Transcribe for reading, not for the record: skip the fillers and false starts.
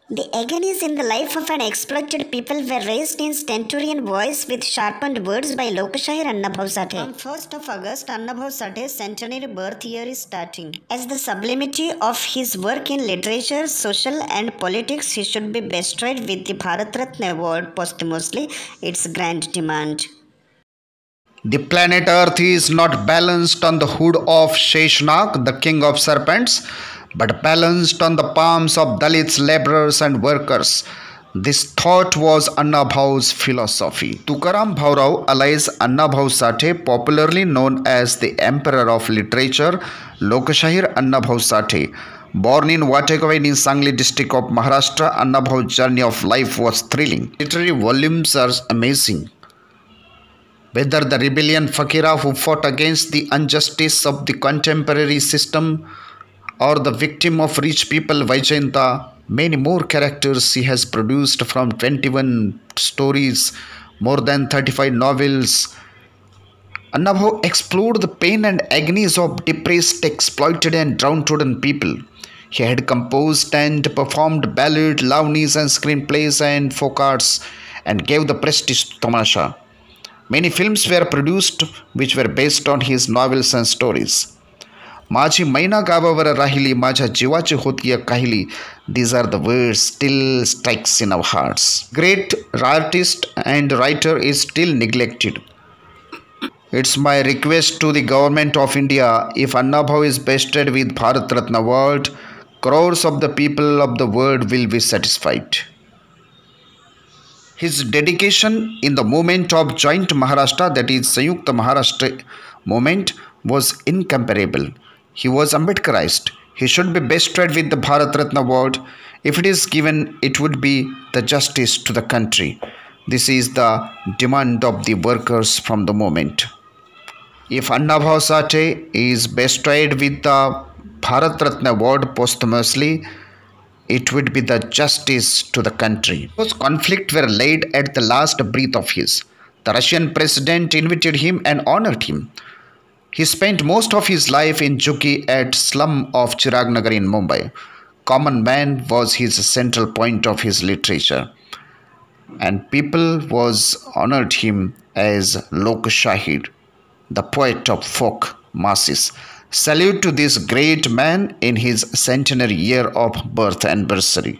The agonies in the life of an exploited people were raised in stentorian voice with sharpened words by Lokashahir Annabhav Sathe. On 1st of August, Annabhav Sathe's centenary birth year is starting. As the sublimity of his work in literature, social and politics, he should be bestowed with the Bharat Ratna award posthumously, its grand demand. The planet Earth is not balanced on the hood of Sheshnag, the king of serpents, but balanced on the palms of Dalits, laborers, and workers. This thought was Annabhav's philosophy. Tukaram Bhaurao, alias Annabhav Sathe, popularly known as the Emperor of Literature, Lokashahir Annabhav Sathe. Born in Wategaon in Sangli district of Maharashtra, Annabhav's journey of life was thrilling. Literary volumes are amazing. Whether the rebellion Fakira who fought against the injustice of the contemporary system or the victim of rich people Vaijayanta, many more characters he has produced from 21 stories, more than 35 novels. Annabhav explored the pain and agonies of depressed, exploited and downtrodden people. He had composed and performed ballad, lavnis and screenplays and folk arts and gave the prestige to Tamasha. Many films were produced which were based on his novels and stories. माझी मैना गावावर राहिली माझ्या जीवाची होती काहिली. These are the words still strikes in our hearts. Great artist and writer is still neglected. It's my request to the government of India, if Annabhav is bestowed with Bharat Ratna award, crores of the people of the world will be satisfied. His dedication in the movement of joint Maharashtra, that is Sanyukta Maharashtra movement, was incomparable. He was Ambedkarist. He should be bestowed with the Bharat Ratna award. If it is given, it would be the justice to the country. This is the demand of the workers from the movement. If Annabhav Sathe is bestowed with the Bharat Ratna award posthumously, it would be the justice to the country. Those conflicts were laid at the last breath of his. The Russian president invited him and honored him. He spent most of his life in Jhugi at slum of Chiragnagar in Mumbai. Common man was his central point of his literature. And people was honored him as Lokashahir, the poet of folk masses. Salute to this great man in his centenary year of birth anniversary.